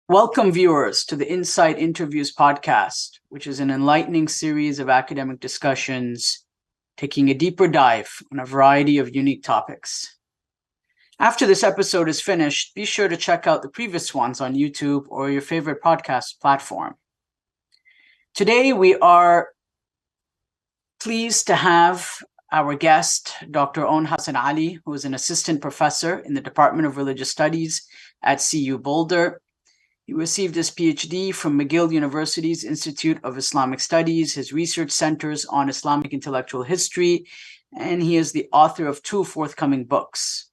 Welcome, viewers, to the Insight Interviews podcast, which is an enlightening series of academic discussions taking a deeper dive on a variety of unique topics. After this episode is finished, be sure to check out the previous ones on YouTube or your favorite podcast platform. Today, we are pleased to have our guest, Dr. Aun Hasan Ali, who is an assistant professor in the Department of Religious Studies at CU Boulder. He received his PhD from McGill University's Institute of Islamic Studies. His research centers on Islamic intellectual history, and he is the author of two forthcoming books,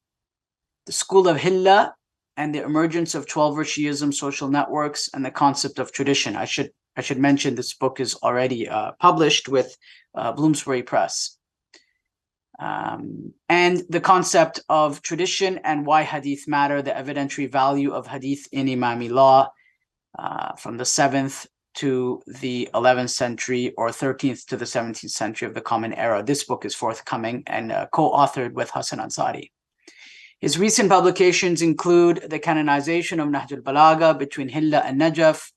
The School of Hillah and the Emergence of Twelver Shīʿism, Social Networks, and the Concept of Tradition. I should mention this book is already published with Bloomsbury Press. And the concept of tradition and why hadith matter, the evidentiary value of hadith in Imāmī law from the 7th to the 11th century or 13th to the 17th century of the Common Era. This book is forthcoming and co-authored with Hasan Ansari. His recent publications include the canonization of Nahj al-Balagha between Ḥillah and Najaf,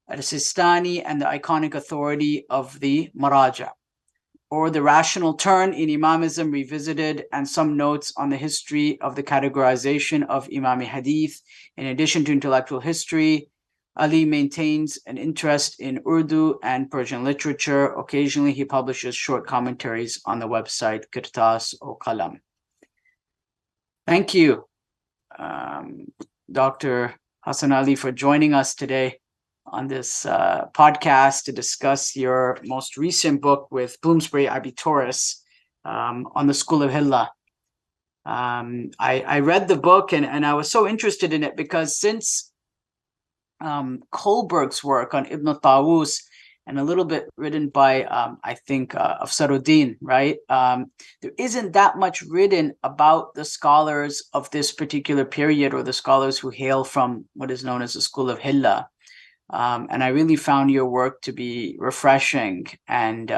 al-Sistani, and the iconic authority of the Maraja, or The Rational Turn in Imamism Revisited, and some notes on the history of the categorization of Imāmī hadith. In addition to intellectual history, Ali maintains an interest in Urdu and Persian literature. Occasionally, he publishes short commentaries on the website Kirtas or Qalam. Thank you, Dr. Hasan Ali, for joining us today on this podcast to discuss your most recent book with Bloomsbury Abbey Taurus on the School of Hillah. I read the book and I was so interested in it because since Kohlberg's work on Ibn Tawus and a little bit written by, I think, Afsaruddin, right? There isn't that much written about the scholars of this particular period or the scholars who hail from what is known as the School of Hillah. And I really found your work to be refreshing and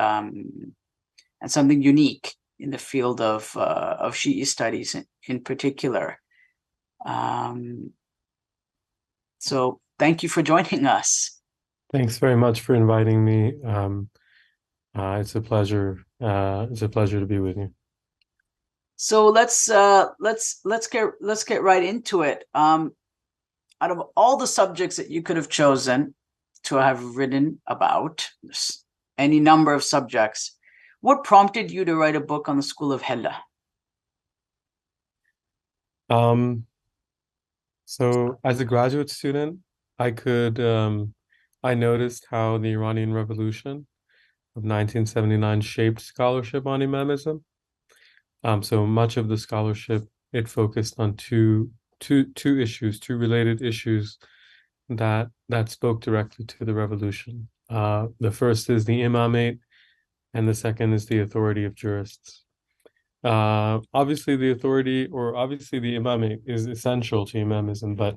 something unique in the field of Shi'i studies in particular. So thank you for joining us. Thanks very much for inviting me. It's a pleasure. It's a pleasure to be with you. So let's get right into it. Out of all the subjects that you could have chosen to have written about, any number of subjects, what prompted you to write a book on the School of Hillah? So as a graduate student, I noticed how the Iranian Revolution of 1979 shaped scholarship on Imamism. So much of the scholarship, it focused on two related issues that spoke directly to the revolution. The first is the imamate, and the second is the authority of jurists. Obviously the imamate is essential to imamism, but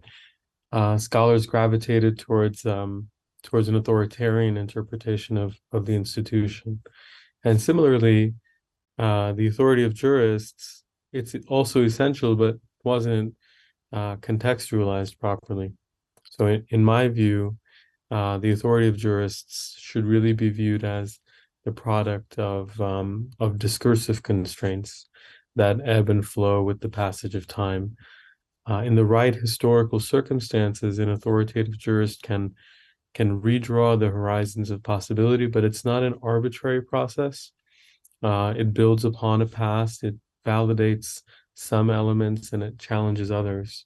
scholars gravitated towards an authoritarian interpretation of the institution. And similarly, the authority of jurists, it's also essential, but wasn't contextualized properly. So in my view, the authority of jurists should really be viewed as the product of discursive constraints that ebb and flow with the passage of time. In the right historical circumstances, an authoritative jurist can redraw the horizons of possibility, but it's not an arbitrary process. It builds upon a past, it validates some elements, and it challenges others.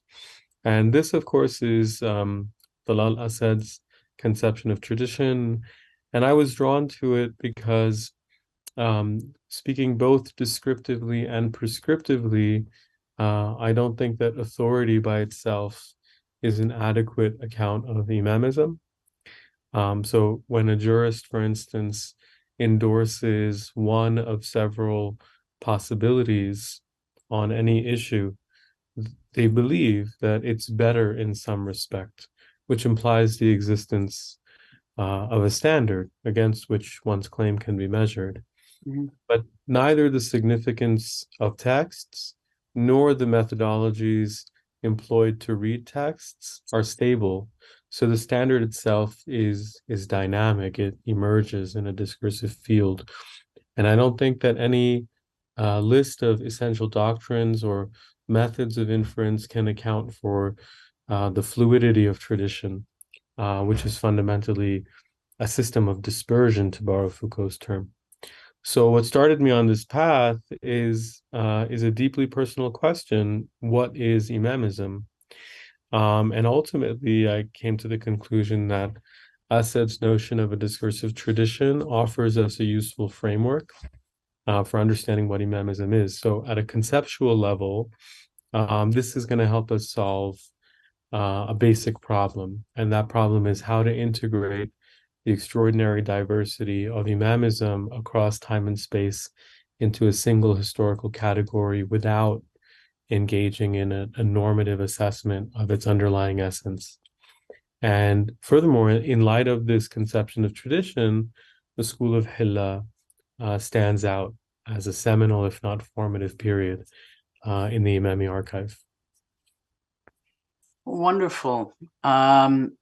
And this, of course, is Dalal Asad's conception of tradition. And I was drawn to it because speaking both descriptively and prescriptively, I don't think that authority by itself is an adequate account of imamism. So when a jurist, for instance, endorses one of several possibilities on any issue, they believe that it's better in some respect, which implies the existence of a standard against which one's claim can be measured. Mm-hmm. But neither the significance of texts nor the methodologies employed to read texts are stable. So the standard itself is dynamic. It emerges in a discursive field. And I don't think that any list of essential doctrines or methods of inference can account for the fluidity of tradition, which is fundamentally a system of dispersion, to borrow Foucault's term. So what started me on this path is a deeply personal question: what is Imamism? And ultimately, I came to the conclusion that Asad's notion of a discursive tradition offers us a useful framework for understanding what Imamism is. So at a conceptual level, this is going to help us solve a basic problem, and that problem is how to integrate the extraordinary diversity of Imamism across time and space into a single historical category without engaging in a normative assessment of its underlying essence. And furthermore, in light of this conception of tradition, the School of Hillah stands out as a seminal, if not formative, period in the Imāmī archive. Wonderful. And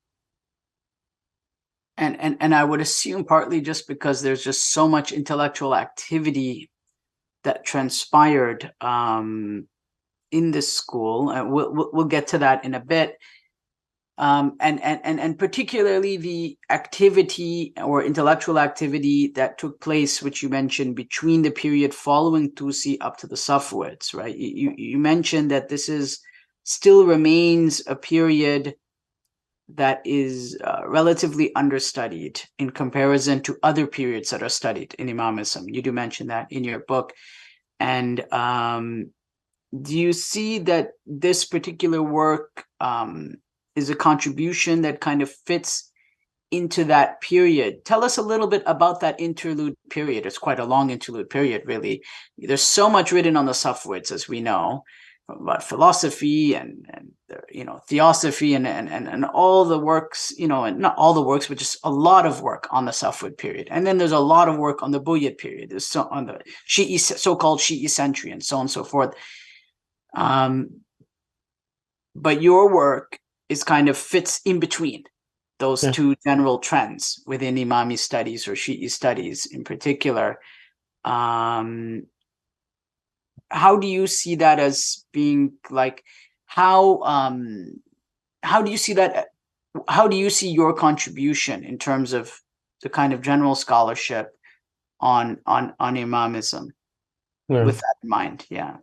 I would assume partly just because there's just so much intellectual activity that transpired in this school. We'll get to that in a bit. And particularly the activity or intellectual activity that took place, which you mentioned, between the period following Tusi up to the Safavids, right? You mentioned that this is still remains a period that is relatively understudied in comparison to other periods that are studied in Imamism. You do mention that in your book. And do you see that this particular work is a contribution that kind of fits into that period? Tell us a little bit about that interlude period. It's quite a long interlude period, really. There's so much written on the Safavids, as we know, about philosophy and theosophy and all the works, and not all the works, but just a lot of work on the Safavid period. And then there's a lot of work on the Buyid period. There's on the Shi'i, so-called Shi'i century, and so on and so forth. But your work is kind of fits in between those two general trends within Imāmī studies or Shi'i studies in particular. How do you see that as being like, how do you see that? How do you see your contribution in terms of the kind of general scholarship on Imamism with that in mind? Yeah.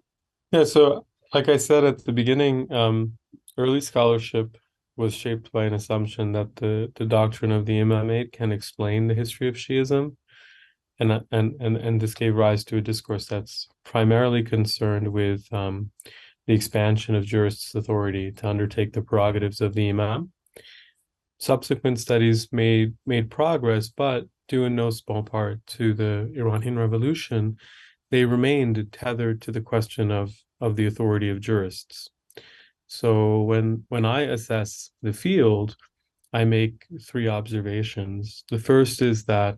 So like I said at the beginning, early scholarship was shaped by an assumption that the doctrine of the Imamate can explain the history of Shi'ism. And this gave rise to a discourse that's primarily concerned with the expansion of jurists' authority to undertake the prerogatives of the Imam. Subsequent studies made progress, but due in no small part to the Iranian Revolution, they remained tethered to the question of the authority of jurists. So when I assess the field, I make three observations. The first is that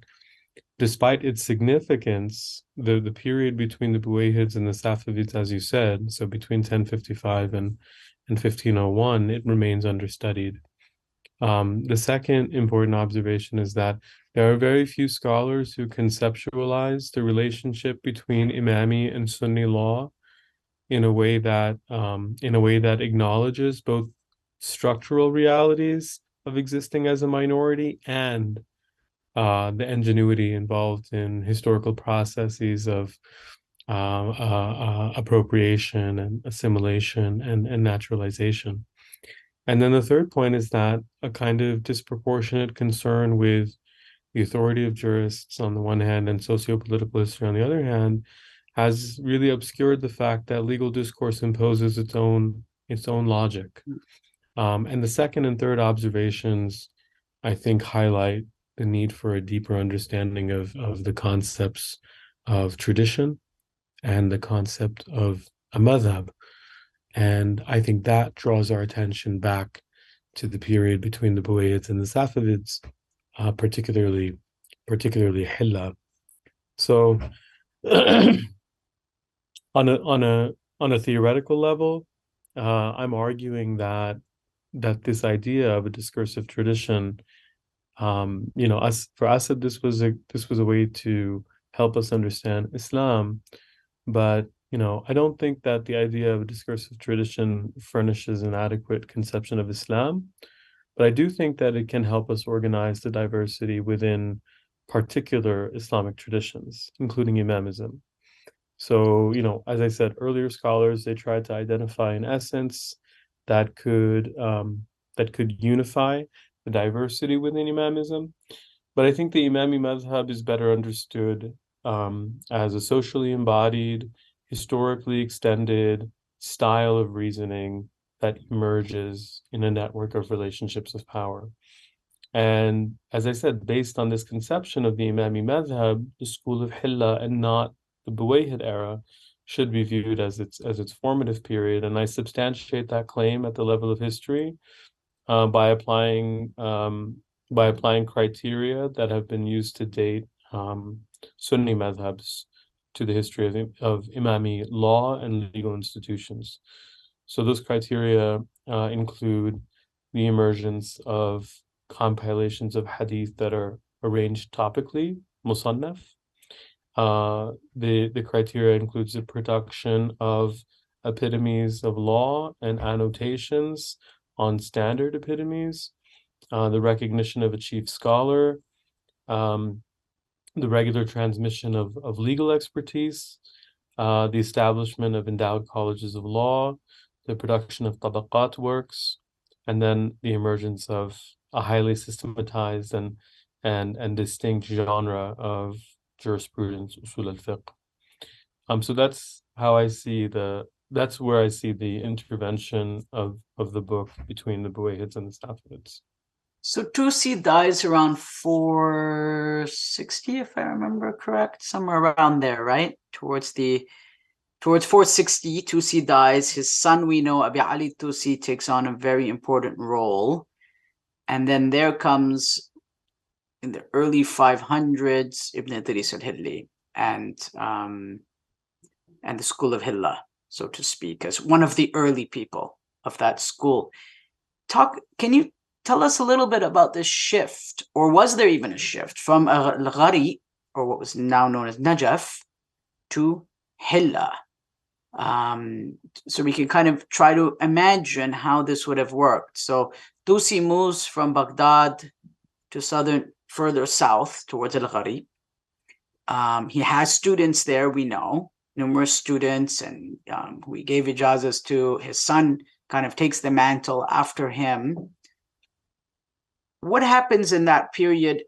despite its significance, the period between the Buwayhids and the Safavids, as you said, so between 1055 and 1501, it remains understudied. The second important observation is that there are very few scholars who conceptualize the relationship between Imāmī and Sunni law in a way that acknowledges both structural realities of existing as a minority and the ingenuity involved in historical processes of appropriation and assimilation and naturalization. And then the third point is that a kind of disproportionate concern with the authority of jurists on the one hand and socio-political history on the other hand has really obscured the fact that legal discourse imposes its own logic. And the second and third observations, I think, highlight the need for a deeper understanding of the concepts of tradition and the concept of a madhab. And I think that draws our attention back to the period between the Buwayhids and the Safavids, particularly Ḥillah. So on a theoretical level, I'm arguing that this idea of a discursive tradition, for us, this was a way to help us understand Islam. But I don't think that the idea of a discursive tradition furnishes an adequate conception of Islam. But I do think that it can help us organize the diversity within particular Islamic traditions, including Imamism. So, as I said earlier, scholars, they tried to identify an essence that could unify the diversity within Imamism. But I think the Imami madhab is better understood as a socially embodied, historically extended style of reasoning that emerges in a network of relationships of power. And as I said, based on this conception of the Imami madhab, the school of Ḥillah and not the Buwayhid era should be viewed as its formative period. And I substantiate that claim at the level of history by applying criteria that have been used to date Sunni madhabs to the history of Imami law and legal institutions. So those criteria include the emergence of compilations of hadith that are arranged topically, musannaf. The criteria includes the production of epitomes of law and annotations on standard epitomes, the recognition of a chief scholar, the regular transmission of legal expertise, the establishment of endowed colleges of law, the production of tabaqat works, and then the emergence of a highly systematized and distinct genre of jurisprudence, usul al-fiqh. So that's where I see the intervention of the book between the Buwayhids and the Safavids. So Tusi dies around 460, if I remember correct, somewhere around there, right? Towards 460, Tusi dies. His son, we know, Abi Ali Tusi, takes on a very important role. And then there comes, in the early 500s, Ibn Idris al-Hillī and the School of Hillah, so to speak, as one of the early people of that school. Can you tell us a little bit about this shift, or was there even a shift from al-Ghari, or what was now known as Najaf, to Ḥillah? So we can kind of try to imagine how this would have worked. So Tusi moves from Baghdad to further south towards al-Ghari. He has students there, we know, numerous students, and who he gave ijazas to. His son kind of takes the mantle after him. What happens in that period?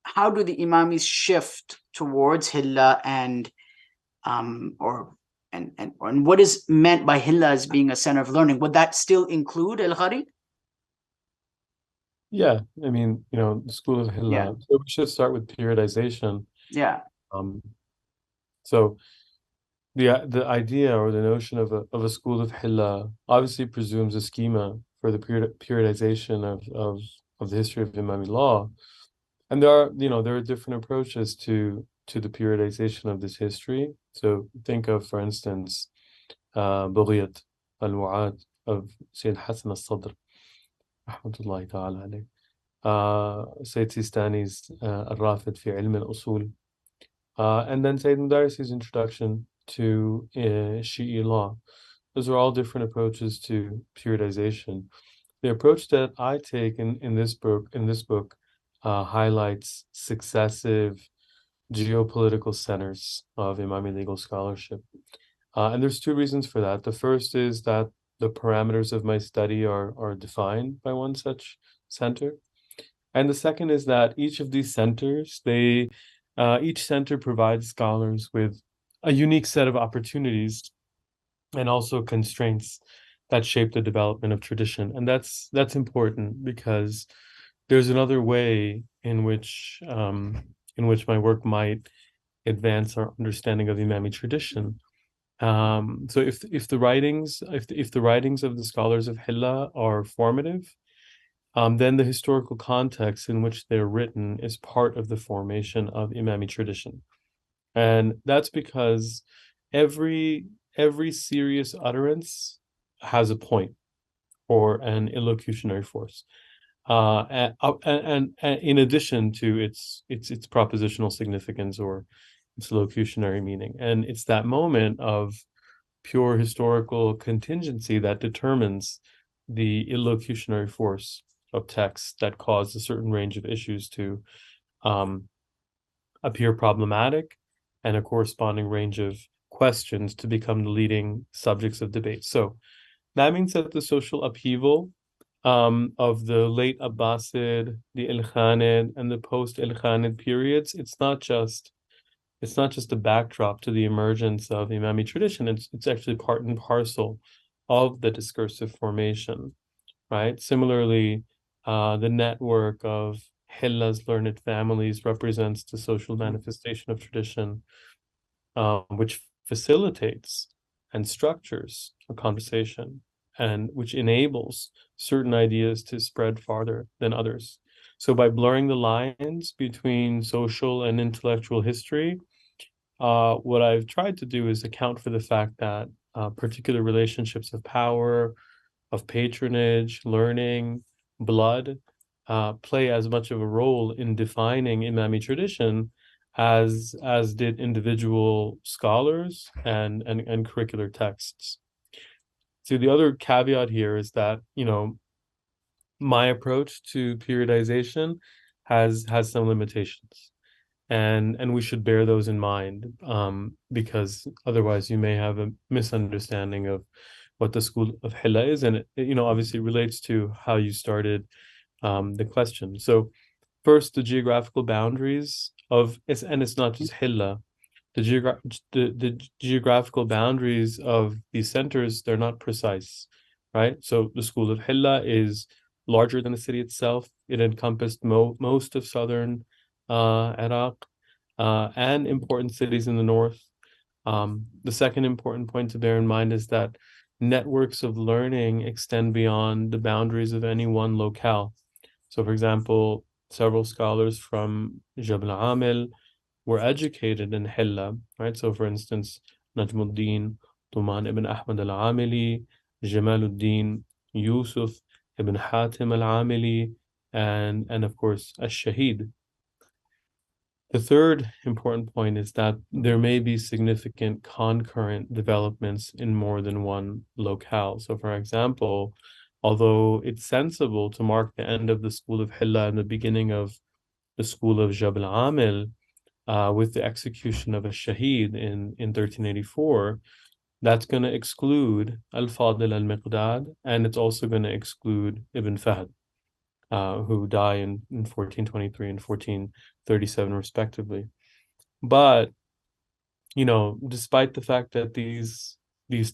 How do the Imamis shift towards Ḥillah, and what is meant by Ḥillah as being a center of learning? Would that still include al-Ghari? Yeah, I mean, the School of Hillah. Yeah. So we should start with periodization. Yeah. So the idea or the notion of a School of Hillah obviously presumes a schema for the periodization of the history of Imami law, and there are different approaches to the periodization of this history. So think of, for instance, Bughiyat al-Mu'ad of Sayyid Hasan al-Sadr, rahmatullahi ta'ala alayh, Sayyid Sistani's al-Rafid fi ilm al-Usul, and then Sayyid Mudarris's introduction to Shi'i law. Those are all different approaches to periodization. The approach that I take in this book highlights successive geopolitical centers of Imami legal scholarship. And there's two reasons for that. The first is that the parameters of my study are defined by one such center. And the second is that each of these centers, each center provides scholars with a unique set of opportunities and also constraints that shape the development of tradition. And that's important because there's another way in which my work might advance our understanding of Imami tradition. So if the writings of the scholars of Ḥillah are formative, then the historical context in which they're written is part of the formation of Imami tradition. And that's because every serious utterance has a point. or an illocutionary force. And in addition to its propositional significance or its locutionary meaning. And it's that moment of pure historical contingency that determines the illocutionary force of text that cause a certain range of issues to appear problematic, and a corresponding range of questions to become the leading subjects of debate. So that means that the social upheaval of the late Abbasid, the Ilkhanid, and the post-Ilkhanid periods, it's not just a backdrop to the emergence of Imāmī tradition. It's actually part and parcel of the discursive formation, right? Similarly, the network of Ḥillah's learned families represents the social manifestation of tradition, which facilitates and structures a conversation, and which enables certain ideas to spread farther than others. So by blurring the lines between social and intellectual history, what I've tried to do is account for the fact that particular relationships of power, of patronage, learning, blood, play as much of a role in defining Imāmī tradition as did individual scholars and curricular texts. So the other caveat here is that, my approach to periodization has some limitations, and we should bear those in mind, because otherwise you may have a misunderstanding of what the School of Hillah is, and it obviously relates to how you started the question. So first, the geographical boundaries and it's not just Ḥillah. The geographical boundaries of these centers, they're not precise, right? So the School of Hillah is larger than the city itself. It encompassed most of southern Iraq and important cities in the north. The second important point to bear in mind is that networks of learning extend beyond the boundaries of any one locale. So, for example, several scholars from Jabal Amil were educated in Ḥillah, right? So, for instance, Najmuddin, Tuman ibn Ahmad al-Amili, Jamaluddin, Yusuf ibn Hatim al-Amili, and of course, al-Shahīd. The third important point is that there may be significant concurrent developments in more than one locale. So, for example, although it's sensible to mark the end of the School of Ḥillah and the beginning of the School of Jabal Amil with the execution of al-Shahīd in 1384, that's going to exclude al-Fadil al-Miqdad, and it's also going to exclude Ibn Fahd, who die in 1423 and 1437 respectively. But, despite the fact that these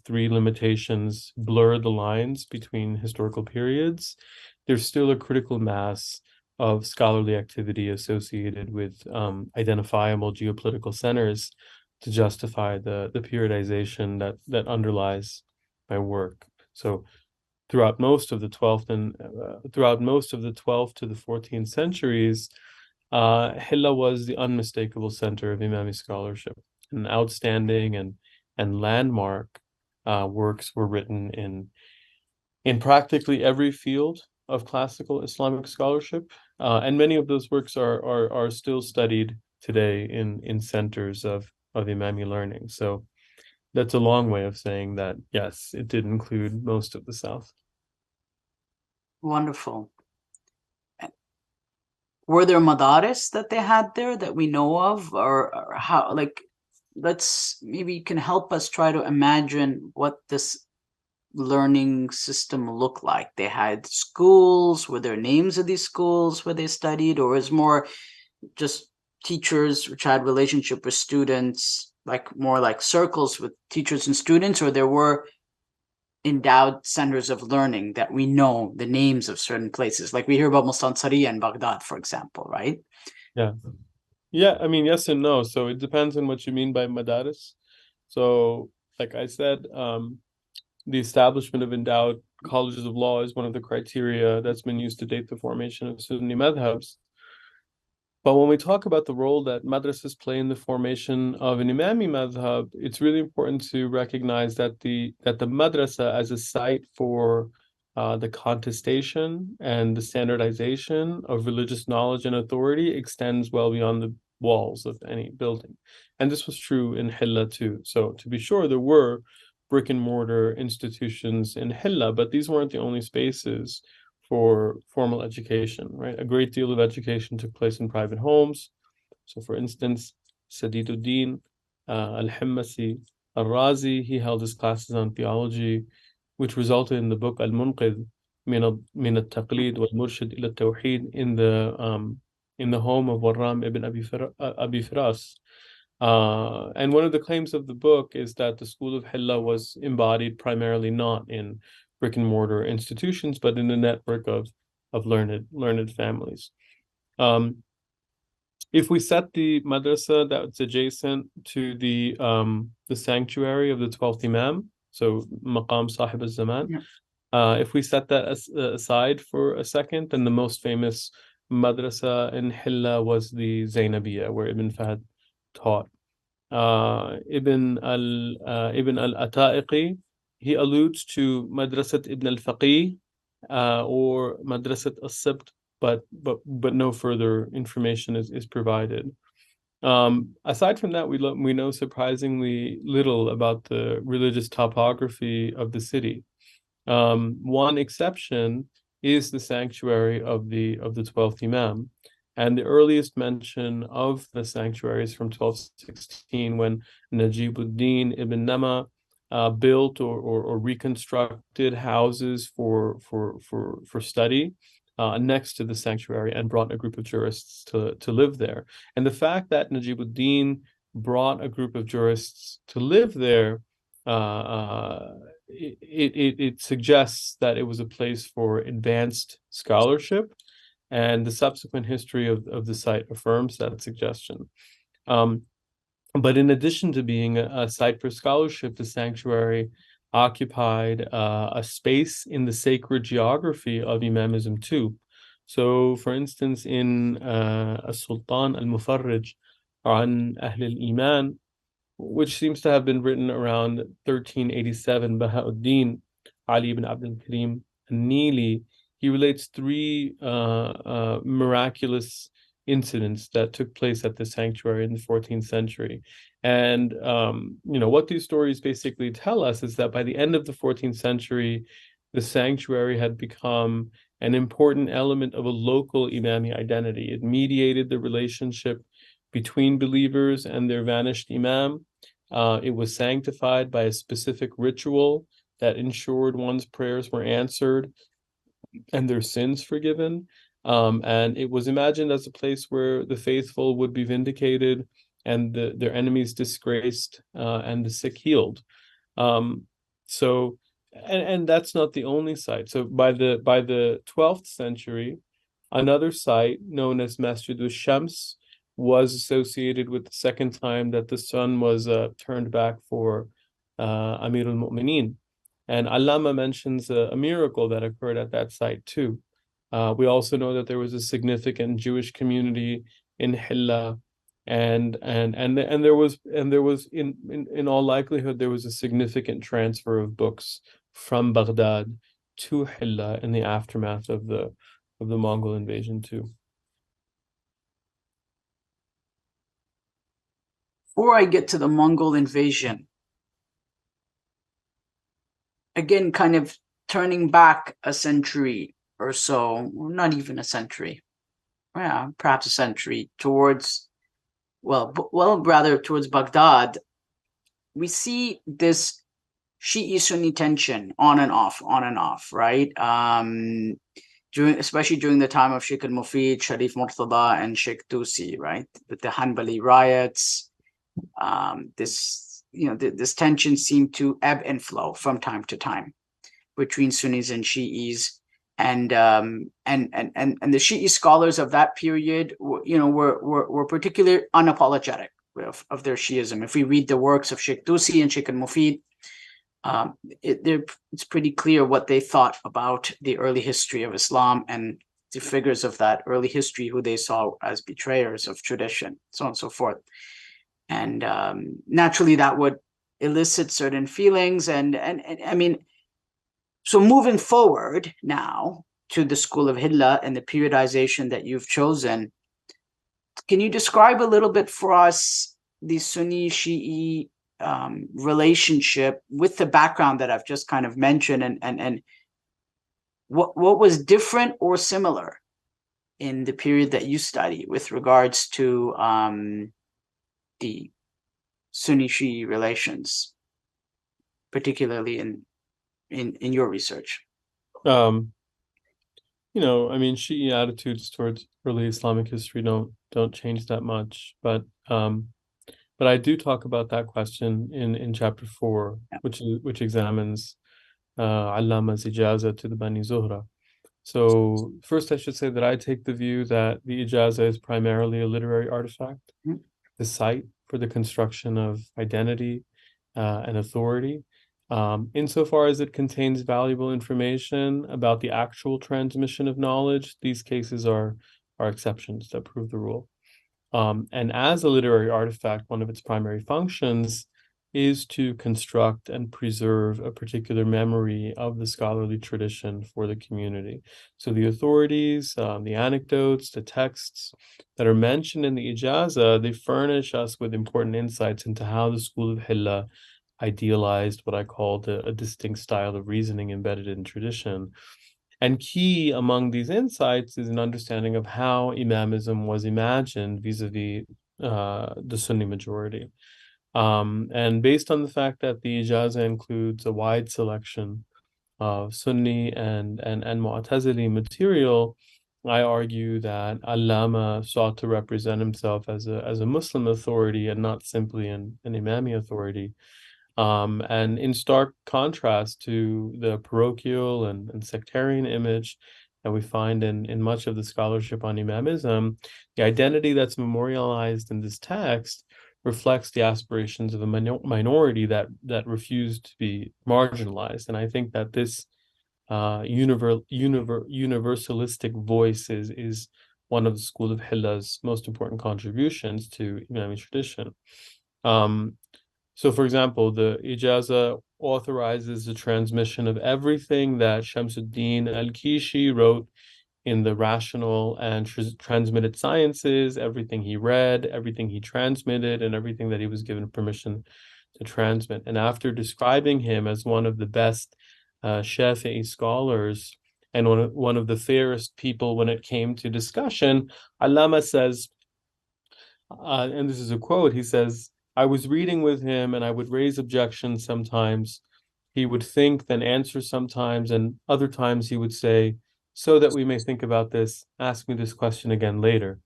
three limitations blur the lines between historical periods, there's still a critical mass of scholarly activity associated with identifiable geopolitical centers to justify the periodization that underlies my work. So throughout most of the 12th to the 14th centuries, Ḥillah was the unmistakable center of Imāmī scholarship. And outstanding and landmark works were written in practically every field of classical Islamic scholarship, and many of those works are still studied today in centers of Imāmī learning. So that's a long way of saying that, yes, it did include most of the South. Wonderful. Were there madaris that they had there that we know of, or how, maybe you can help us try to imagine what this learning system looked like. They had schools. Were there names of these schools where they studied, or is more just teachers which had relationship with students, more like circles with teachers and students, or there were endowed centers of learning that we know the names of certain places, like we hear about Mustansariya in Baghdad, for example, right? Yeah, I mean, yes and no. So it depends on what you mean by madaris. So, like I said, the establishment of endowed colleges of law is one of the criteria that's been used to date the formation of Sunni madhabs. But when we talk about the role that madrasas play in the formation of an Imāmī madhab, it's really important to recognize that the madrasa as a site for the contestation and the standardization of religious knowledge and authority extends well beyond the walls of any building. And this was true in Ḥillah too. So to be sure, there were brick and mortar institutions in Ḥillah, but these weren't the only spaces for formal education, right? A great deal of education took place in private homes. So for instance, Sadīduddin al-Himmasi al-Razi, he held his classes on theology, which resulted in the book al-Munqidh min al-Taqlid wal-Murshid ila al-Tawheed in the home of Warram ibn Abi Firas. And one of the claims of the book is that the School of Hillah was embodied primarily not in brick and mortar institutions, but in a network of learned families. If we set the madrasa that's adjacent to the sanctuary of the 12th Imam, so Maqam Sahib al-Zaman, if we set that aside for a second, then the most famous madrasa in Ḥillah was the Zainabiyya, where Ibn Fahd taught. Ibn al-Ataiqi, he alludes to Madrasat Ibn al-Faqih or Madrasat al-Sibt, but no further information is provided. Aside from that, we know surprisingly little about the religious topography of the city. One exception is the sanctuary of the 12th Imam, and the earliest mention of the sanctuary is from 1216, when Najibuddin ibn Nama built or reconstructed houses for study next to the sanctuary and brought a group of jurists to live there. And the fact that Najibuddin brought a group of jurists to live there, it suggests that it was a place for advanced scholarship, and the subsequent history of the site affirms that suggestion. But in addition to being a site for scholarship, the sanctuary occupied a space in the sacred geography of Imamism too. So, for instance, in As-Sultan al-Mufarrij an Ahl al-Iman, which seems to have been written around 1387, Bahauddin Ali ibn Abd al-Karim al-Nili, he relates three miraculous incidents that took place at the sanctuary in the 14th century. And what these stories basically tell us is that by the end of the 14th century, the sanctuary had become an important element of a local Imami identity. It mediated the relationship between believers and their vanished Imam. It was sanctified by a specific ritual that ensured one's prayers were answered and their sins forgiven. And it was imagined as a place where the faithful would be vindicated and their enemies disgraced and the sick healed. And that's not the only site. So by the 12th century, another site known as Masjid al-Shams was associated with the second time that the sun was turned back for Amir al-Mu'mineen. And ʿAllāma mentions a miracle that occurred at that site too. We also know that there was a significant Jewish community in Ḥillah, and there was in all likelihood there was a significant transfer of books from Baghdad to Ḥillah in the aftermath of the Mongol invasion too. Before I get to the Mongol invasion, again, kind of turning back a century or so, or not even a century, perhaps a century towards, rather towards Baghdad, we see this Shi'i-Sunni tension on and off, right? Especially during the time of Sheikh al-Mufid, Sharif Murtada, and Sheikh Tusi, right? With the Hanbali riots, this tension seemed to ebb and flow from time to time between Sunnis and Shi'is, and the Shi'i scholars of that period, were particularly unapologetic of their Shi'ism. If we read the works of Sheikh Tusi and Sheikh al-Mufid, it's pretty clear what they thought about the early history of Islam and the figures of that early history who they saw as betrayers of tradition, so on and so forth. And naturally, that would elicit certain feelings. And I mean, So moving forward now to the School of Hillah and the periodization that you've chosen, can you describe a little bit for us the Sunnī-Shīʿī relationship with the background that I've just kind of mentioned, and what was different or similar in the period that you study with regards to the Sunnī-Shīʿī relations, particularly in your research? I mean, Shi'i attitudes towards early Islamic history don't change that much, but I do talk about that question in chapter 4, which examines ʿAllāma's ijāza to the Banī Zuhra. So first, I should say that I take the view that the ijāza is primarily a literary artifact, the site for the construction of identity and authority. Insofar as it contains valuable information about the actual transmission of knowledge, these cases are exceptions that prove the rule. And as a literary artifact, one of its primary functions is to construct and preserve a particular memory of the scholarly tradition for the community. So the authorities, the anecdotes, the texts that are mentioned in the ijāza, they furnish us with important insights into how the School of Hillah idealized what I called a distinct style of reasoning embedded in tradition. And key among these insights is an understanding of how Imamism was imagined vis-a-vis the Sunni majority. And based on the fact that the ijāza includes a wide selection of Sunni and Mu'tazili material, I argue that al-Allāma sought to represent himself as a Muslim authority and not simply an Imami authority. And in stark contrast to the parochial and sectarian image that we find in much of the scholarship on Imamism, the identity that's memorialized in this text reflects the aspirations of a minority that refused to be marginalized. And I think that this universalistic voice is one of the School of Hillah's most important contributions to Imami tradition. So, for example, the ijāza authorizes the transmission of everything that Shamsuddin al-Kishi wrote in the rational and transmitted sciences, everything he read, everything he transmitted, and everything that he was given permission to transmit. And after describing him as one of the best Shafi'i scholars and one of the fairest people when it came to discussion, Allāma says, and this is a quote, he says, "I was reading with him and I would raise objections sometimes. He would think, then answer sometimes, and other times he would say, 'So that we may think about this, ask me this question again later.'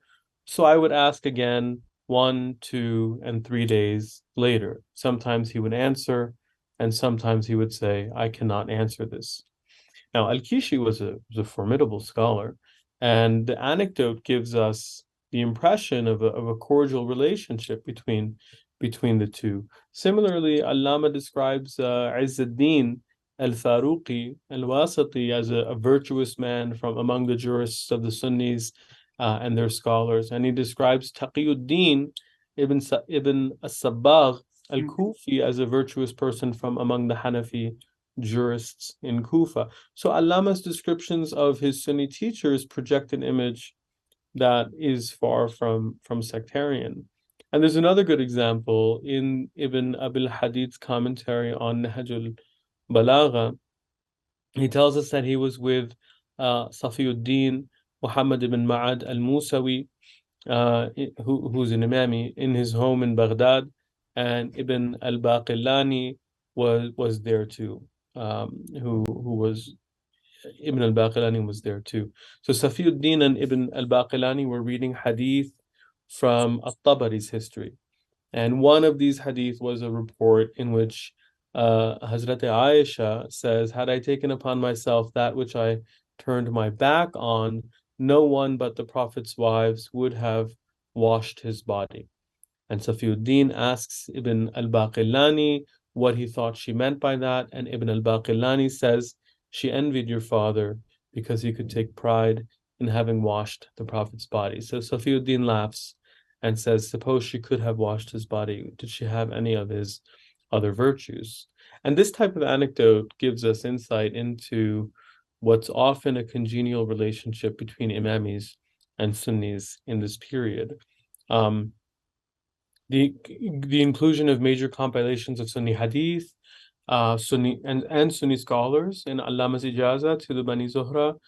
So I would ask again 1, 2, and 3 days later. Sometimes he would answer, and sometimes he would say, 'I cannot answer this.'" Now, al-Kishi was a formidable scholar, and the anecdote gives us the impression of a cordial relationship between the two. Similarly, Allāma describes Izz-ad-Din al-Faruqi al-Wasati as a virtuous man from among the jurists of the Sunnis and their scholars, and he describes Taqiyuddin ibn as-Sabbagh al-Kufi as a virtuous person from among the Hanafi jurists in Kufa. So Allāma's descriptions of his Sunni teachers project an image that is far from sectarian. And there's another good example in Ibn Abil Hadid's commentary on Nahj al-Balagha. He tells us that he was with Safiyuddin Muhammad ibn Ma'ad al-Musawi, who's an Imami, in his home in Baghdad, and Ibn al-Baqillani was there too, Ibn al-Baqillani was there too. So Safiyuddin and Ibn al-Baqillani were reading hadith from al-Tabari's history. And one of these hadith was a report in which Hazrat Aisha says, "Had I taken upon myself that which I turned my back on, no one but the Prophet's wives would have washed his body." And Safiyuddin asks Ibn al-Baqillani what he thought she meant by that, and Ibn al-Baqillani says, "She envied your father because he could take pride in having washed the Prophet's body." So Safiyuddin laughs and says, "Suppose she could have washed his body, did she have any of his other virtues. And this type of anecdote gives us insight into what's often a congenial relationship between Imamis and Sunnis in this period. The inclusion of major compilations of Sunni hadith, Sunni and Sunni scholars in ʻAllāma's ijāza to the Banī Zuhra,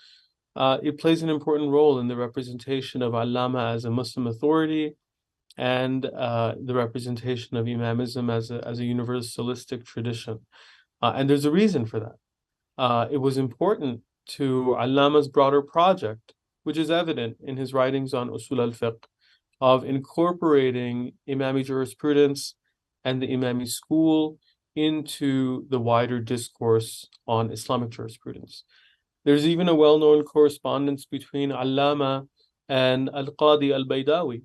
it plays an important role in the representation of ʻAllāma as a Muslim authority and the representation of Imamism as a universalistic tradition. And there's a reason for that. It was important to ʻAllāma's broader project, which is evident in his writings on usul al-fiqh, of incorporating Imami jurisprudence and the Imami school into the wider discourse on Islamic jurisprudence. There's even a well-known correspondence between ʻAllāma and al-Qadi al-Baydawi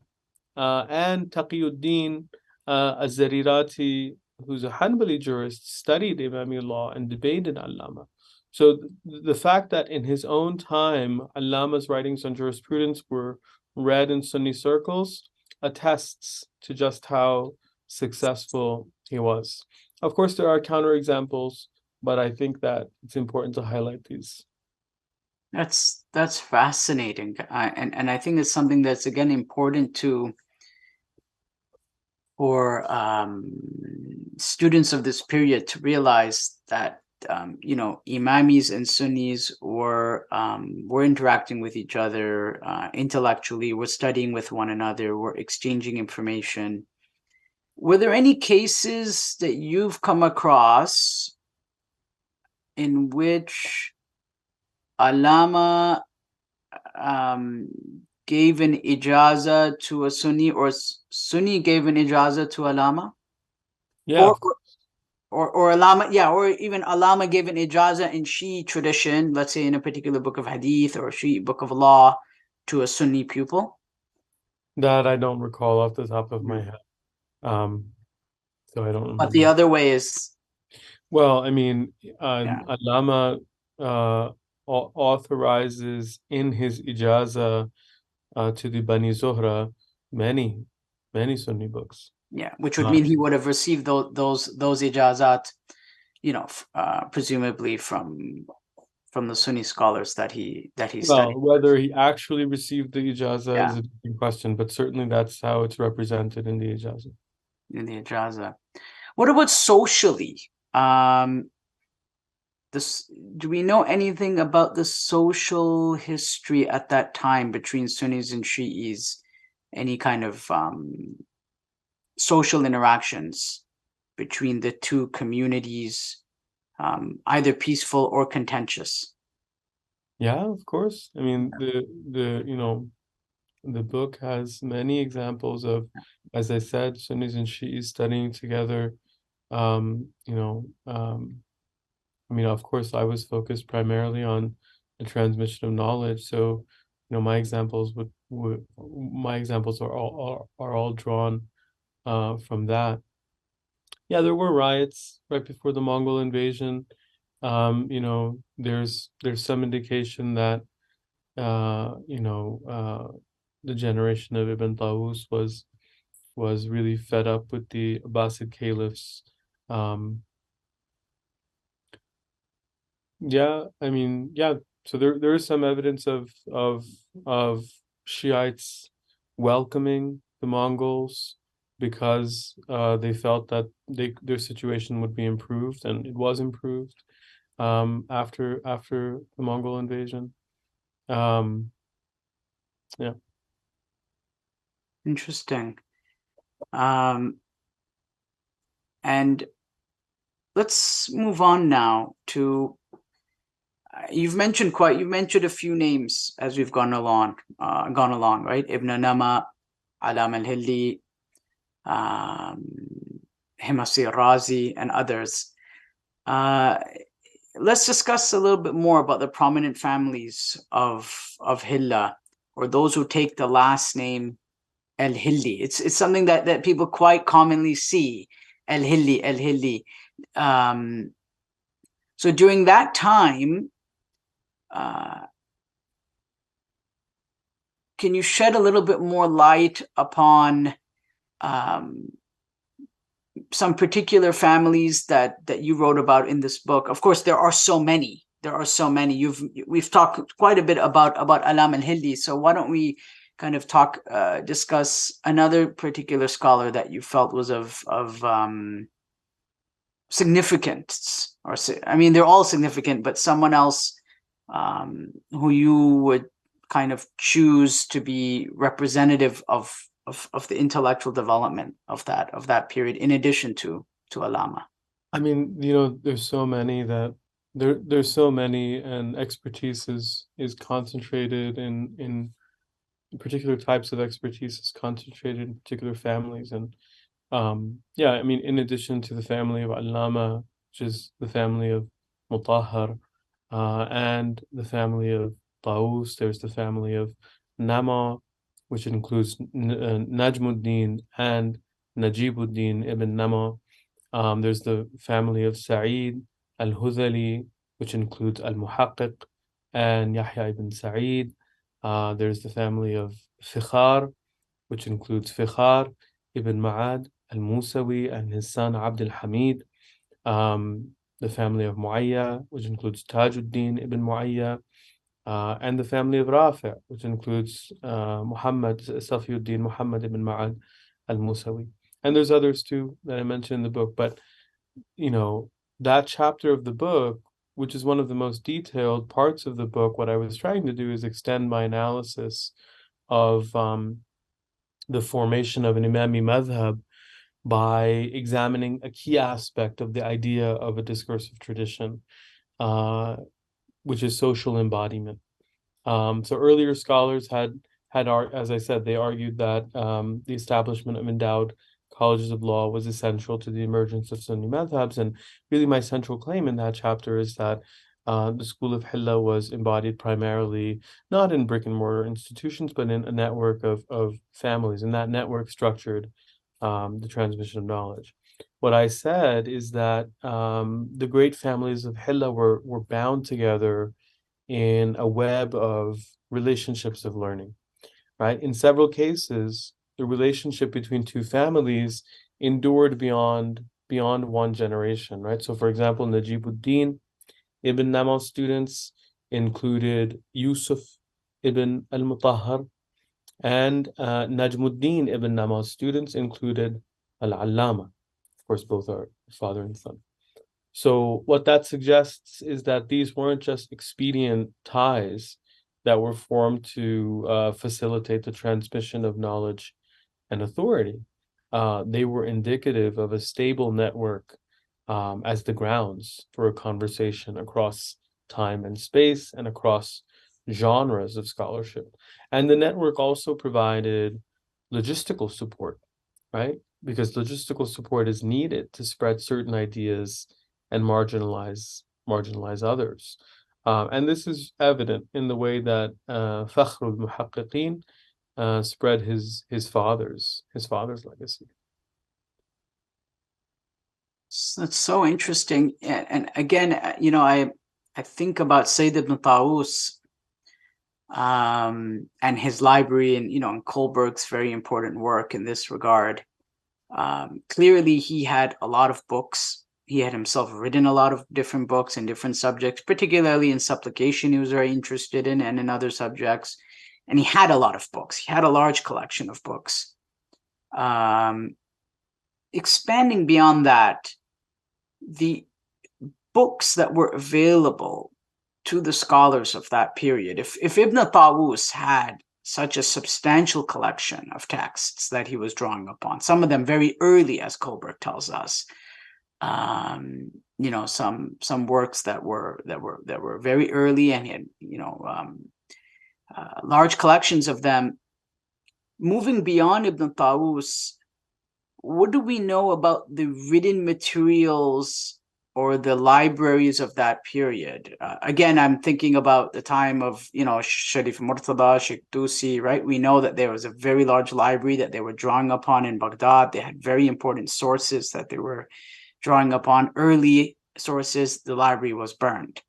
and Taqiyuddin al-Zarirati, who's a Hanbali jurist, studied Imami law and debated ʻAllāma. So the fact that in his own time, ʻAllāma's writings on jurisprudence were read in Sunni circles attests to just how successful he was. Of course, there are counterexamples, but I think that it's important to highlight these. That's fascinating, and I think it's something that's again important for students of this period to realize that Imamis and Sunnis were interacting with each other intellectually, were studying with one another, were exchanging information. Were there any cases that you've come across in which ʻAllāma gave an ijāza to a Sunni, or Sunni gave an ijāza to ʻAllāma? Yeah. Or ʻAllāma, yeah, or even ʻAllāma gave an ijāza in Shi'i tradition, let's say in a particular book of hadith or a Shi'i book of law, to a Sunni pupil? That I don't recall off the top of my head. So I don't remember. But the other way is... Well, I mean, ʻAllāma authorizes in his ijāza to the Banī Zuhra many Sunni books. Yeah, which would mean he would have received those ijazat, presumably from the Sunni scholars that he studied. Whether he actually received the ijāza is a different question, but certainly that's how it's represented in the ijāza. In the ijāza. What about socially? Do we know anything about the social history at that time between Sunnis and Shi'is? Any kind of social interactions between the two communities, either peaceful or contentious? Yeah, of course. I mean, the book has many examples of, as I said, Sunnis and Shi'is studying together. I mean, of course, I was focused primarily on the transmission of knowledge. So, my examples are all drawn from that. Yeah, there were riots right before the Mongol invasion. There's some indication that the generation of Ibn Tawus was really fed up with the Abbasid caliphs. So there is some evidence of Shiites welcoming the Mongols because they felt that their situation would be improved, and it was improved after the Mongol invasion. Yeah. Interesting. And let's move on now to you've mentioned a few names as we've gone along, right? Ibn Nama, al-al-Ḥillī, Himasir Razi, and others. Let's discuss a little bit more about the prominent families of Ḥillah, or those who take the last name al-Ḥillī. It's something that people quite commonly see, al-Ḥillī. So during that time, can you shed a little bit more light upon some particular families that you wrote about in this book? Of course, there are so many. We've talked quite a bit about al-Ḥillī. So why don't we kind of discuss another particular scholar that you felt was of significance, or I mean, they're all significant, but someone else who you would kind of choose to be representative of the intellectual development of that period, in addition to ʻAllāma. I mean, there's so many and expertise is concentrated in particular types of expertise is concentrated in particular families. And yeah, I mean, in addition to the family of ʻAllāma, which is the family of Mutahhar, and the family of Taus, there's the family of Nama, which includes Najmuddin and Najibuddin ibn Nama. There's the family of Sa'id al-Hudhali, which includes al-Muhaqqiq and Yahya ibn Sa'id. There's the family of Fikhar, which includes Fikhar ibn Ma'ad al-Musawi and his son Abd al-Hamid. The family of Mu'ayya, which includes Tajuddin ibn Mu'ayya. And the family of Rafi', which includes Safiuddin Muhammad ibn Ma'ad al-Musawi. And there's others too that I mentioned in the book. But, that chapter of the book, which is one of the most detailed parts of the book, what I was trying to do is extend my analysis of the formation of an Imāmī madhab by examining a key aspect of the idea of a discursive tradition, which is social embodiment. So earlier scholars had, as I said, they argued that the establishment of endowed colleges of law was essential to the emergence of Sunni madhabs. And really my central claim in that chapter is that the School of Hillah was embodied primarily not in brick and mortar institutions, but in a network of families, and that network structured the transmission of knowledge. What I said is that the great families of Ḥillah were bound together in a web of relationships of learning, right? In several cases, the relationship between two families endured beyond one generation, right? So, for example, Najibuddin ibn Nama's students included Yusuf ibn al-Mutahhar, and Najmuddin ibn Nama's students included al-Allāma. Of course, both are father and son. So what that suggests is that these weren't just expedient ties that were formed to facilitate the transmission of knowledge and authority. They were indicative of a stable network as the grounds for a conversation across time and space and across genres of scholarship. And the network also provided logistical support, right? Because logistical support is needed to spread certain ideas and marginalize others. And this is evident in the way that Fakhr al-Muhaqqiqin spread his father's legacy. That's so interesting. And again, I think about Sayyid ibn Taus and his library, and and Kohlberg's very important work in this regard. Clearly, he had a lot of books. He had himself written a lot of different books in different subjects, particularly in supplication he was very interested in, and in other subjects. And he had a lot of books. He had a large collection of books. Expanding beyond that, the books that were available to the scholars of that period, if Ibn Tawus had such a substantial collection of texts that he was drawing upon, some of them very early, as Kohlberg tells us, some works that were very early, and he had large collections of them. Moving beyond Ibn Tawus, what do we know about the written materials or the libraries of that period? Again, I'm thinking about the time of Sharif Murtada, Sheikh Tusi, right? We know that there was a very large library that they were drawing upon in Baghdad. They had very important sources that they were drawing upon. Early sources, the library was burned.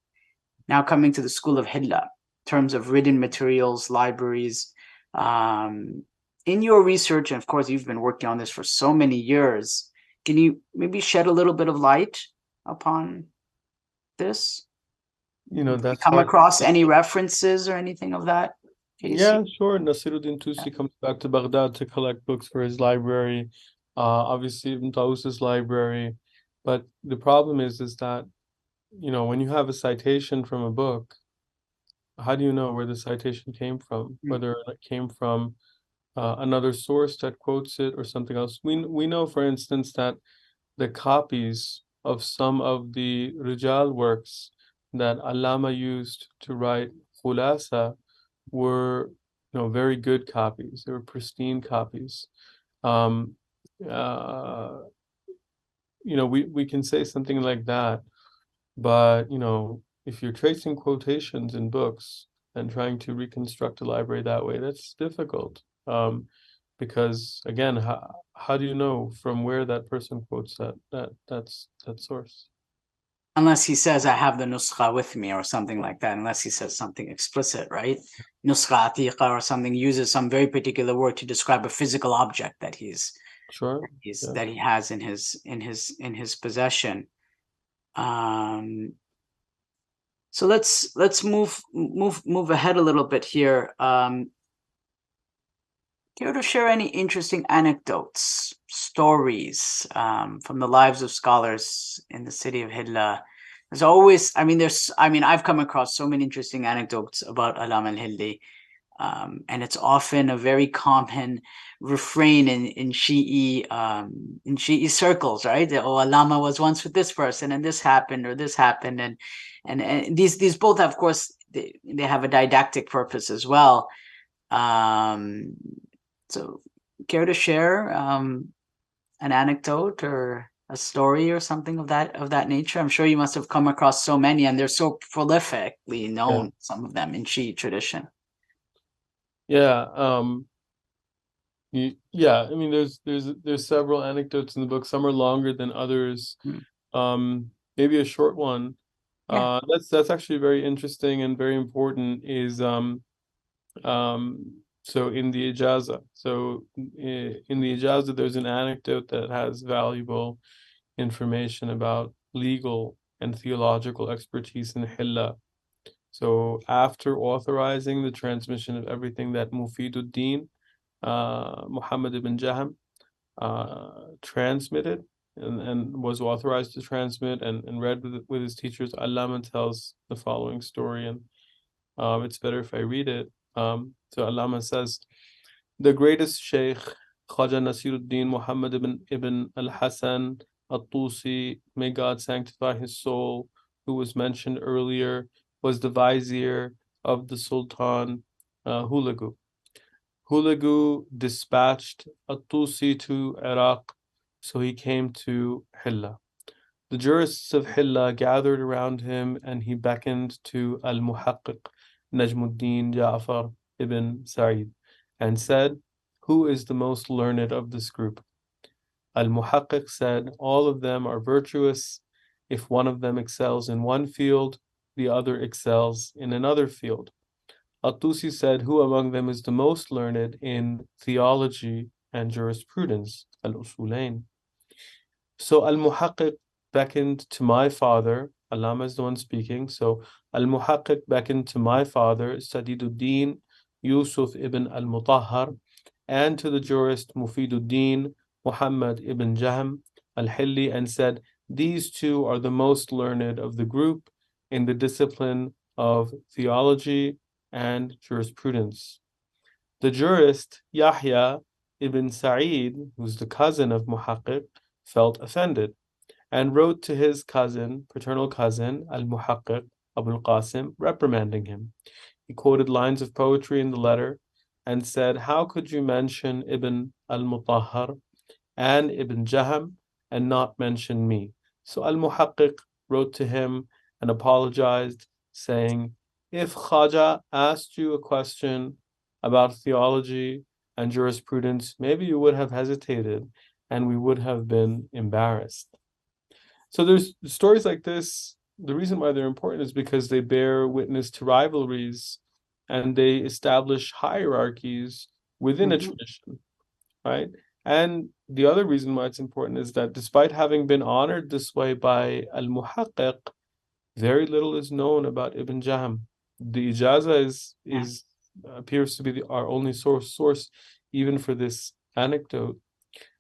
Now coming to the School of Hillah, in terms of written materials, libraries, in your research, and of course you've been working on this for so many years, Can you maybe shed a little bit of light upon this? That's Come hard. across any references or anything of that case? Yeah, sure. Naṣir Tusi comes back to Baghdad to collect books for his library. Obviously, Ibn Tawus's library. But the problem is that, when you have a citation from a book, how do you know where the citation came from? Whether it came from another source that quotes it or something else. We know, for instance, that the copies of some of the Rijal works that ʿAllāma used to write Khulasa were, very good copies. They were pristine copies. Um, we can say something like that, but if you're tracing quotations in books and trying to reconstruct a library that way, that's difficult. Because again, how do you know from where that person quotes that source? Unless he says, I have the nuskha with me or something like that, unless he says something explicit, right? Nuskha atiqa or something, uses some very particular word to describe a physical object that that he has in his possession. So let's move ahead a little bit here. Care to share any interesting anecdotes, stories from the lives of scholars in the city of Ḥillah? There's always, I've come across so many interesting anecdotes about al-Ḥillī, and it's often a very common refrain in Shi'i circles, right? ʻAllāma was once with this person, and this happened, and these both, of course, they have a didactic purpose as well. So, care to share an anecdote or a story or something of that nature? I'm sure you must have come across so many, and they're so prolifically known. Some of them in Shi'i tradition. Yeah. There's several anecdotes in the book. Some are longer than others. Maybe a short one. That's actually very interesting and very important. Is So in the ijāza, there's an anecdote that has valuable information about legal and theological expertise in Ḥillah. So after authorizing the transmission of everything that Mufiduddin, Muhammad ibn Jaham, transmitted and was authorized to transmit and read with his teachers, ʻAllāma tells the following story, and it's better if I read it. So ʻAllāma says, the greatest Shaykh, Khwaja Nasiruddin Muhammad ibn al-Hasan al-Ṭūsī, may God sanctify his soul, who was mentioned earlier, was the vizier of the Sultan Hulagu. Hulagu dispatched al-Ṭūsī to Iraq, so he came to Ḥillah. The jurists of Ḥillah gathered around him, and he beckoned to al-Muḥaqqiq Najmuddin Ja'far ibn Sa'id and said, who is the most learned of this group? Al-Muḥaqqiq said, all of them are virtuous. If one of them excels in one field, the other excels in another field. Al-Ṭūsī said, who among them is the most learned in theology and jurisprudence, al-Usulain? So al-Muḥaqqiq beckoned to my father, ʻAllāma is the one speaking, so al-Muḥaqqiq beckoned to my father, Sadiduddin Yusuf ibn al-Mutahhar, and to the jurist Mufiduddin Muhammad ibn Jahm al-Ḥillī, and said, these two are the most learned of the group in the discipline of theology and jurisprudence. The jurist Yahya ibn Sa'id, who's the cousin of Muḥaqqiq, felt offended and wrote to his cousin, paternal cousin, al-Muḥaqqiq Abul Qasim, reprimanding him. He quoted lines of poetry in the letter and said, how could you mention Ibn al-Mutahhar and Ibn Jaham and not mention me? So al-Muḥaqqiq wrote to him and apologized, saying, if Khwaja asked you a question about theology and jurisprudence, maybe you would have hesitated and we would have been embarrassed. So there's stories like this. The reason why they're important is because they bear witness to rivalries and they establish hierarchies within a tradition, right? And the other reason why it's important is that despite having been honored this way by al-Muhaqqiq, very little is known about Ibn Jahm. The ijāza is appears to be our only source even for this anecdote.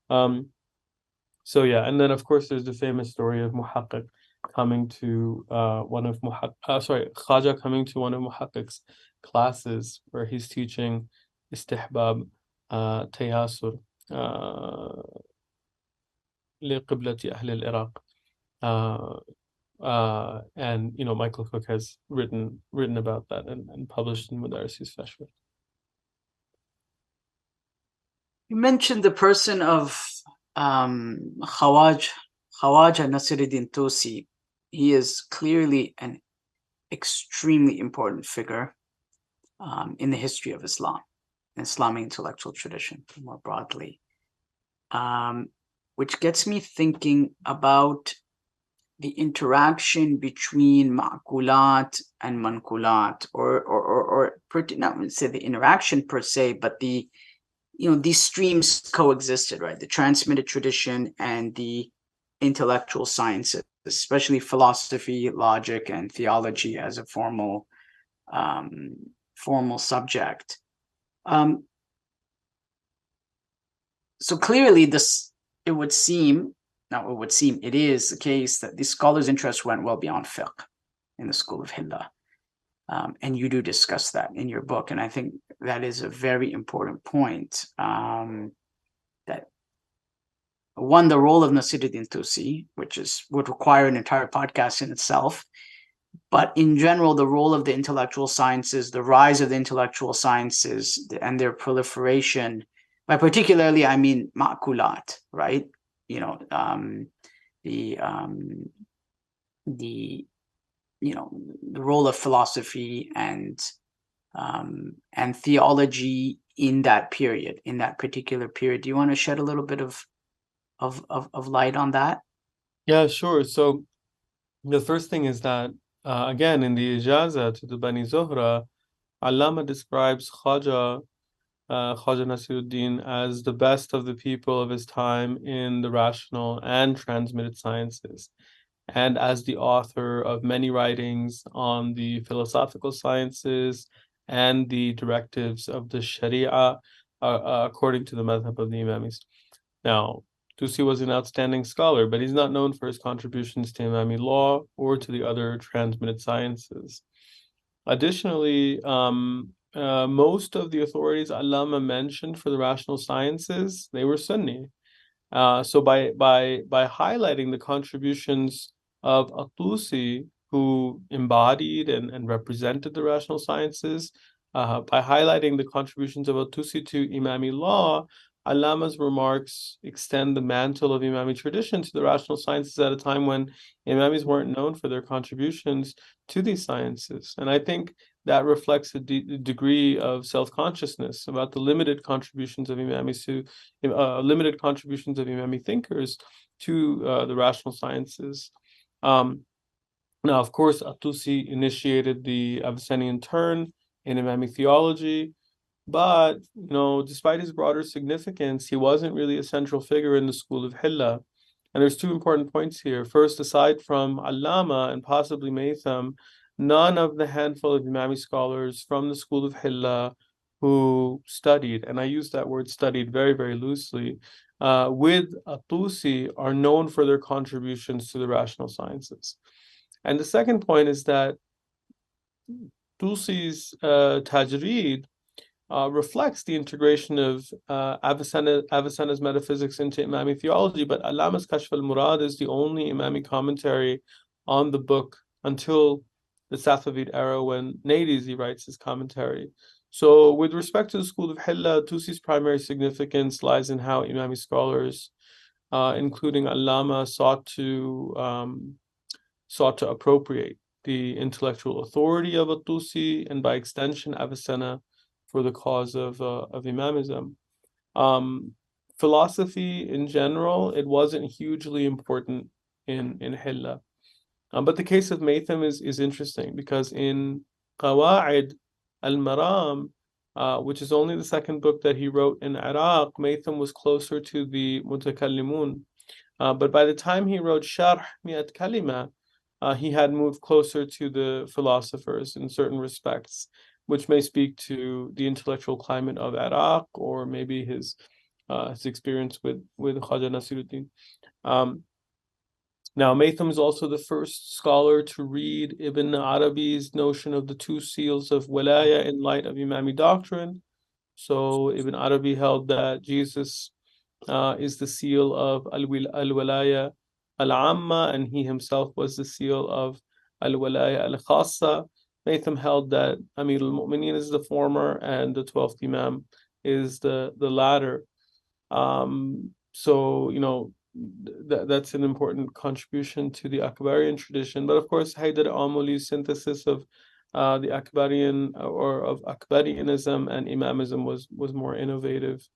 So yeah, and then of course there's the famous story of Muhaqqiq coming to Khaja coming to one of Muhaqqiq's classes where he's teaching istihbab tayasur liqiblati ahli al-Iraq. And Michael Cook has written about that and published in Madarisi's Fashwa. You mentioned the person of Khawaja Naṣir Tusi. He is clearly an extremely important figure in the history of Islam, Islamic intellectual tradition more broadly, which gets me thinking about the interaction between ma'kulat and mankulat, or not say the interaction per se, but the these streams coexisted, right? The transmitted tradition and the intellectual sciences, especially philosophy, logic, and theology as a formal subject. So clearly, it is the case that the scholars' interest went well beyond fiqh in the School of Hillah. And you do discuss that in your book. And I think that is a very important point. That one, the role of Naṣir Tusi, which would require an entire podcast in itself. But in general, the role of the intellectual sciences, the rise of the intellectual sciences and their proliferation, by particularly, I mean, ma'kulat, right? The role of philosophy and theology in that period, in that particular period. Do you want to shed a little bit of light on that? Yeah, sure. So the first thing is that again, in the ijāza to the Banī Zuhra, ʿAllāma describes Khaja Nasiruddin as the best of the people of his time in the rational and transmitted sciences, and as the author of many writings on the philosophical sciences and the directives of the Sharia according to the madhab of the Imāmīs. Now, Tusi was an outstanding scholar, but he's not known for his contributions to Imāmī law or to the other transmitted sciences. Additionally, most of the authorities ʿAllāma mentioned for the rational sciences, they were Sunni. So by highlighting the contributions of al-Ṭūsī, who embodied and represented the rational sciences, by highlighting the contributions of al-Ṭūsī to Imāmī law, ʿAllāma's remarks extend the mantle of Imāmī tradition to the rational sciences at a time when Imāmis weren't known for their contributions to these sciences. And I think that reflects a degree of self-consciousness about the limited contributions of Imāmis limited contributions of Imāmi thinkers to the rational sciences. Now, of course, al-Ṭūsī initiated the Abyssinian turn in Imāmi theology, but despite his broader significance, he wasn't really a central figure in the School of Hillah. And there's two important points here. First, aside from ʿAllāma and possibly Maytham, none of the handful of Imāmi scholars from the School of Hillah who studied, and I use that word studied very, very loosely, with al-Ṭūsī are known for their contributions to the rational sciences. And the second point is that Tusi's tajreed reflects the integration of Avicenna's metaphysics into Imāmi theology, but ʿAllāma's Kashf al-Murad is the only Imāmi commentary on the book until the Safavid era, when Nadizi writes his commentary. So with respect to the School of Hillah, Tusi's primary significance lies in how Imāmi scholars, including ʿAllāma, sought to appropriate the intellectual authority of al-Ṭūsī and by extension Avicenna for the cause of Imāmism. Philosophy in general, it wasn't hugely important in Ḥillah. But the case of Maytham is interesting because in Qawaid al-Maram, which is only the second book that he wrote in Iraq. Maytham was closer to the mutakallimun. But by the time he wrote Sharh Mi'at Kalima, he had moved closer to the philosophers in certain respects, which may speak to the intellectual climate of Iraq, or maybe his experience with Khaja Nasiruddin. Now, Maytham is also the first scholar to read Ibn Arabi's notion of the two seals of wilaya in light of Imāmī doctrine. So Ibn Arabi held that Jesus is the seal of al-wilaya al-amma, and he himself was the seal of al-wilaya al-khassa. Maytham held that Amir al-Mu'mineen is the former and the 12th Imam is the latter. So, you know, that's an important contribution to the Akbarian tradition. But of course, Haydar al-Amali's synthesis of the Akbarian or of Akbarianism and Imamism was more innovative.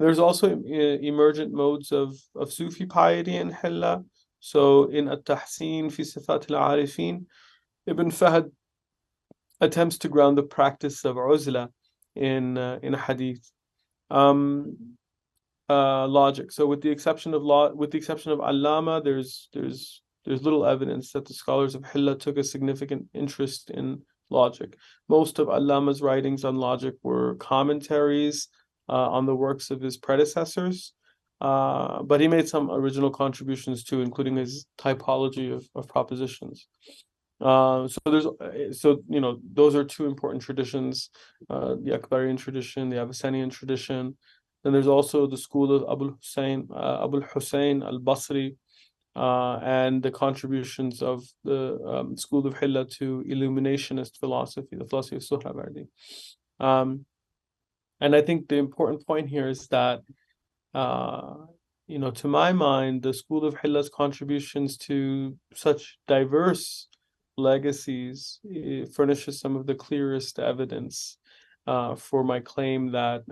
There's also emergent modes of Sufi piety in Ḥillah. So in At-Tahsīn fi Sifat al-Arifin, Ibn Fahd attempts to ground the practice of uzla in hadith. Logic. So with the exception of ʻAllāma, there's little evidence that the scholars of Ḥillah took a significant interest in logic. Most of ʻAllāma's writings on logic were commentaries on the works of his predecessors, but he made some original contributions too, including his typology of propositions. So you know, those are two important traditions, the Akbarian tradition, the Abyssinian tradition. Then there's also the school of Abul Hussein al-Basri, and the contributions of the school of Ḥillah to illuminationist philosophy, the philosophy of Suhrawardi. And I think the important point here is that, you know, to my mind, the school of Ḥillah's contributions to such diverse legacies furnishes some of the clearest evidence for my claim that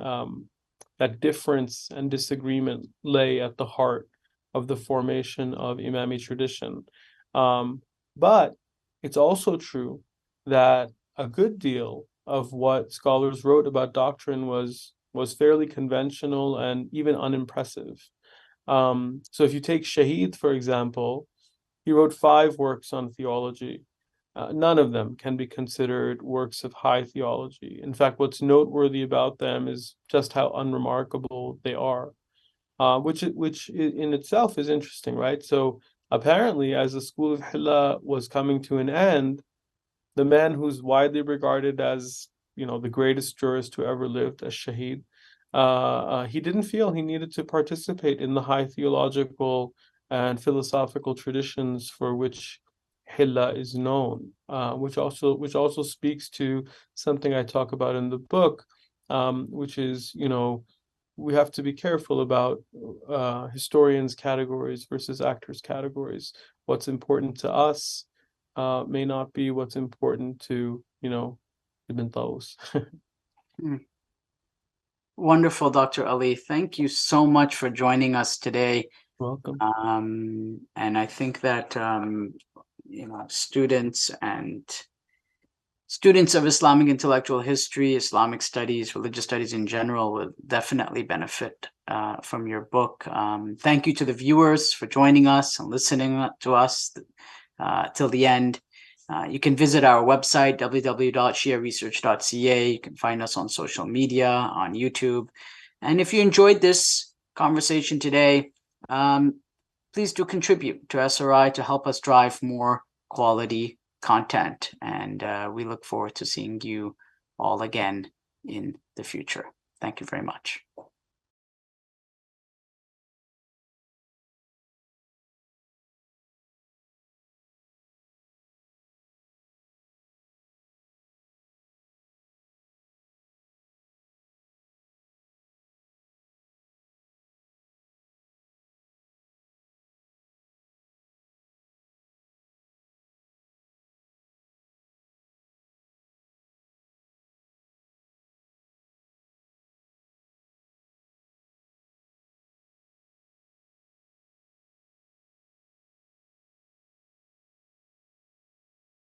that difference and disagreement lay at the heart of the formation of Imāmī tradition. But it's also true that a good deal of what scholars wrote about doctrine was fairly conventional and even unimpressive. So if you take Shahīd, for example, he wrote 5 works on theology. None of them can be considered works of high theology. In fact, what's noteworthy about them is just how unremarkable they are, which in itself is interesting, right? So apparently, as the school of Ḥillah was coming to an end, the man who's widely regarded as, you know, the greatest jurist who ever lived, as Shahīd, he didn't feel he needed to participate in the high theological and philosophical traditions for which Ḥillah is known, which also speaks to something I talk about in the book, which is, you know, we have to be careful about historians' categories versus actors' categories. What's important to us may not be what's important to, you know, Ibn Tawus. Wonderful, Dr. Ali. Thank you so much for joining us today. Welcome. And I think that you know, students of Islamic intellectual history, Islamic studies, religious studies in general will definitely benefit from your book. Thank you to the viewers for joining us and listening to us till the end. You can visit our website, www.shiaresearch.ca. You can find us on social media, on YouTube. And if you enjoyed this conversation today, please do contribute to SRI to help us drive more quality content. And we look forward to seeing you all again in the future. Thank you very much.